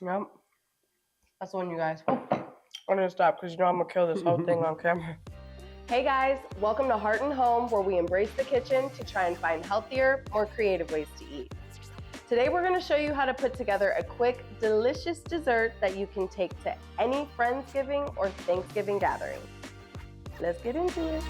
Yep. That's the one, you guys. Oh, I'm gonna stop because you know I'm gonna kill this whole thing on camera. Hey guys, welcome to Heart and Home, where we embrace the kitchen to try and find healthier, more creative ways to eat. Today we're gonna show you how to put together a quick, delicious dessert that you can take to any Friendsgiving or Thanksgiving gathering. Let's get into it.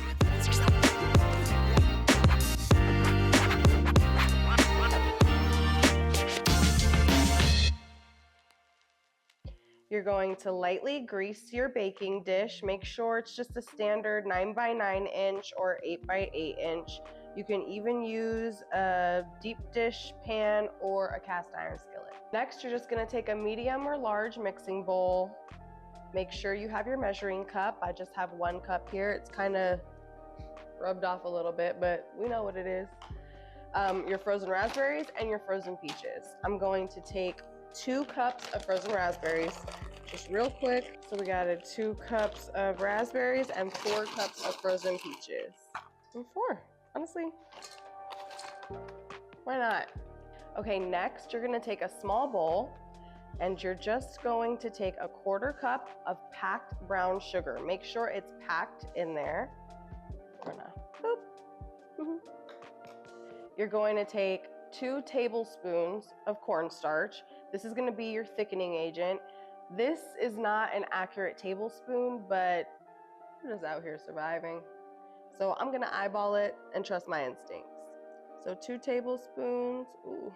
You're going to lightly grease your baking dish. Make sure it's just a standard 9x9 inch or 8x8 inch. You can even use a deep dish pan or a cast iron skillet. Next, you're just gonna take a medium or large mixing bowl. Make sure you have your measuring cup. I just have 1 cup here. It's kind of rubbed off a little bit, but we know what it is. Your frozen raspberries and your frozen peaches. I'm going to take 2 cups of frozen raspberries, just real quick. So we got 2 cups of raspberries and 4 cups of frozen peaches. And 4, honestly. Why not? Okay, next you're gonna take a small bowl and you're just going to take a 1/4 cup of packed brown sugar. Make sure it's packed in there. We're gonna, boop. You're going to take 2 tablespoons of cornstarch. This is gonna be your thickening agent. This is not an accurate tablespoon, but we're just out here surviving. So I'm gonna eyeball it and trust my instincts. So 2 tablespoons, ooh.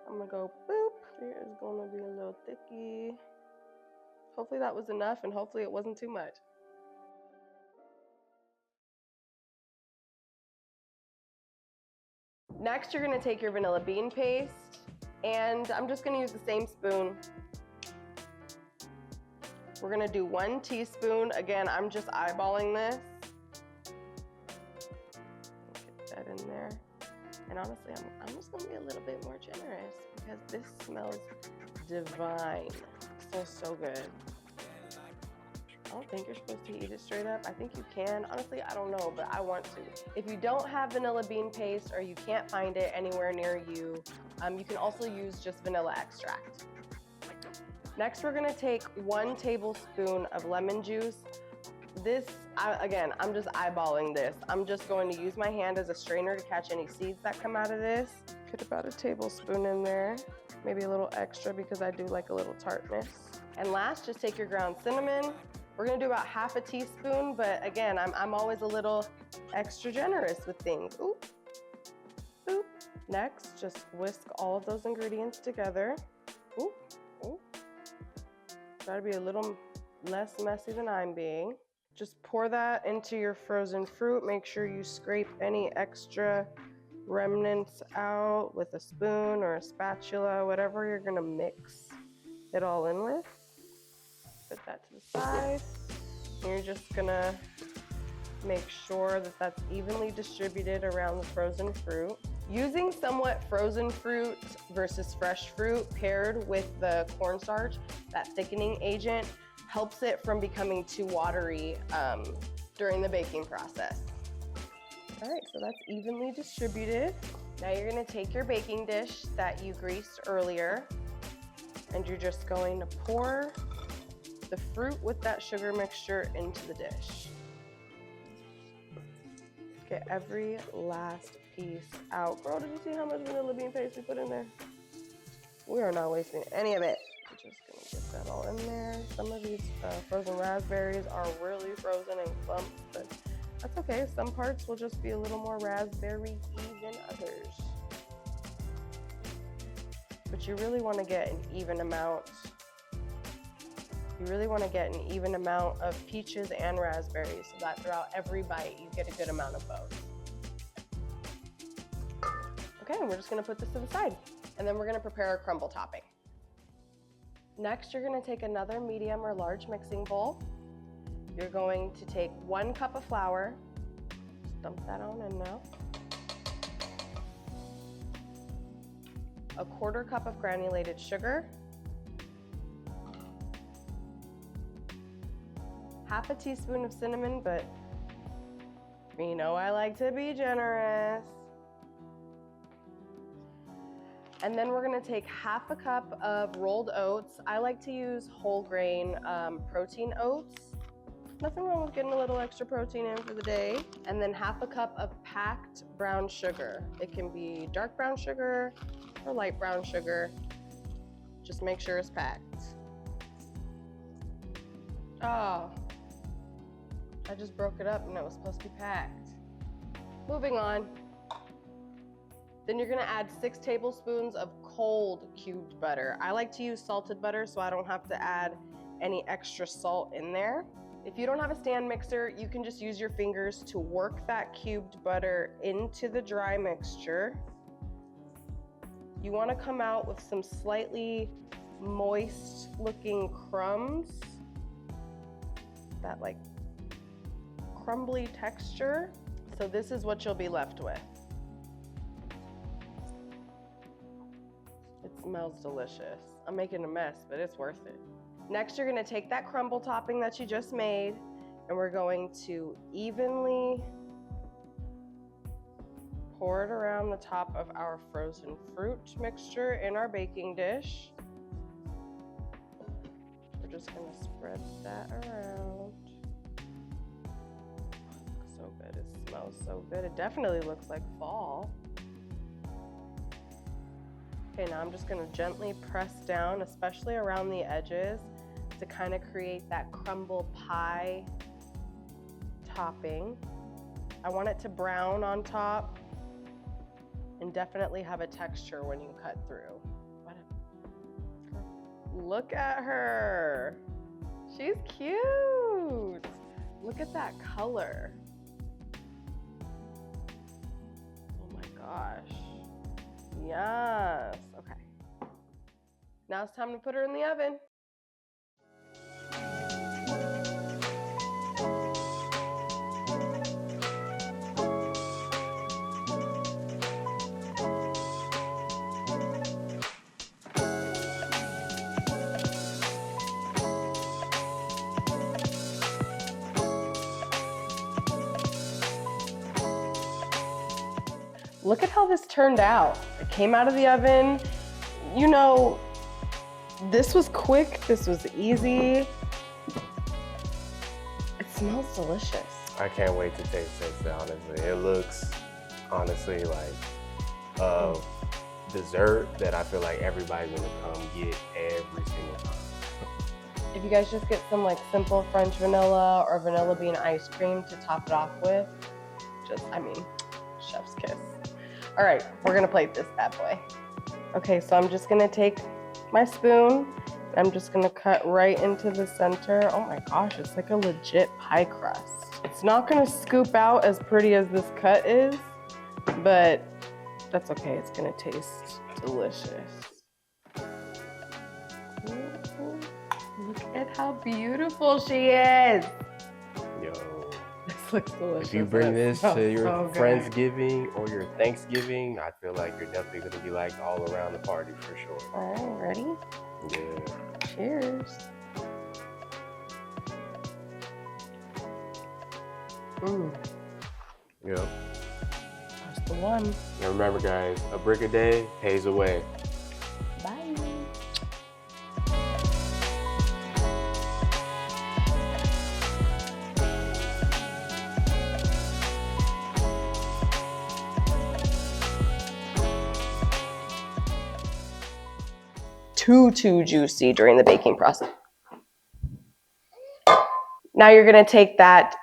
I'm gonna go boop. Here is gonna be a little thicky. Hopefully that was enough and hopefully it wasn't too much. Next, you're gonna take your vanilla bean paste, and I'm just gonna use the same spoon. We're gonna do 1 teaspoon. Again, I'm just eyeballing this. Get that in there. And honestly, I'm just gonna be a little bit more generous because this smells divine. It smells so good. I don't think you're supposed to eat it straight up. I think you can. Honestly, I don't know, but I want to. If you don't have vanilla bean paste or you can't find it anywhere near you, you can also use just vanilla extract. Next, we're gonna take 1 tablespoon of lemon juice. This, again, I'm just eyeballing this. I'm just going to use my hand as a strainer to catch any seeds that come out of this. Put about 1 tablespoon in there, maybe a little extra because I do like a little tartness. And last, just take your ground cinnamon. We're gonna do about 1/2 teaspoon, but again, I'm always a little extra generous with things. Ooh, ooh. Next, just whisk all of those ingredients together. Ooh, ooh. Try to be a little less messy than I'm being. Just pour that into your frozen fruit. Make sure you scrape any extra remnants out with a spoon or a spatula, whatever you're gonna mix it all in with. Put that to the side. And you're just gonna make sure that that's evenly distributed around the frozen fruit. Using somewhat frozen fruit versus fresh fruit paired with the cornstarch, that thickening agent, helps it from becoming too watery during the baking process. All right, so that's evenly distributed. Now you're gonna take your baking dish that you greased earlier, and you're just going to pour the fruit with that sugar mixture into the dish. Get every last piece out. Girl, did you see how much vanilla bean paste we put in there? We are not wasting any of it. I'm just gonna get that all in there. Some of these frozen raspberries are really frozen and clumps, but that's okay. Some parts will just be a little more raspberry-y than others. But you really wanna get an even amount. You really wanna get an even amount of peaches and raspberries so that throughout every bite, you get a good amount of both. Okay, and we're just gonna put this to the side. And then we're gonna prepare our crumble topping. Next, you're gonna take another medium or large mixing bowl. You're going to take 1 cup of flour, dump that on in now. 1/4 cup of granulated sugar, 1/2 teaspoon of cinnamon, but you know I like to be generous. And then we're gonna take half a cup of rolled oats. I like to use whole grain protein oats. Nothing wrong with getting a little extra protein in for the day. And then half a cup of packed brown sugar. It can be dark brown sugar or light brown sugar. Just make sure it's packed. Oh, I just broke it up and it was supposed to be packed. Moving on. Then you're gonna add 6 tablespoons of cold cubed butter. I like to use salted butter so I don't have to add any extra salt in there. If you don't have a stand mixer, you can just use your fingers to work that cubed butter into the dry mixture. You wanna come out with some slightly moist looking crumbs. That like crumbly texture. So this is what you'll be left with. It smells delicious. I'm making a mess, but it's worth it. Next, you're gonna take that crumble topping that you just made, and we're going to evenly pour it around the top of our frozen fruit mixture in our baking dish. We're just gonna spread that around. So good, it smells so good. It definitely looks like fall. Okay, now I'm just gonna gently press down, especially around the edges, to kind of create that crumble pie topping. I want it to brown on top and definitely have a texture when you cut through. Look at her. She's cute. Look at that color. Oh my gosh. Yes. Okay. Now it's time to put her in the oven. Look at how this turned out. It came out of the oven. You know, this was quick, this was easy. It smells delicious. I can't wait to taste this, honestly. It looks, honestly, like a dessert that I feel like everybody's gonna come get every single time. If you guys just get some like simple French vanilla or vanilla bean ice cream to top it off with, chef's kiss. All right, we're gonna plate this bad boy. Okay, so I'm just gonna take my spoon, and I'm just gonna cut right into the center. Oh my gosh, it's like a legit pie crust. It's not gonna scoop out as pretty as this cut is, but that's okay, it's gonna taste delicious. Look at how beautiful she is. Yo. This looks delicious. If you bring this to your so Friendsgiving or your Thanksgiving, I feel like you're definitely gonna be like all around the party for sure. All right, ready? Yeah. Cheers. Yeah. That's the one. And remember, guys, a brick a day pays away. Bye. Too juicy during the baking process. Now you're gonna take that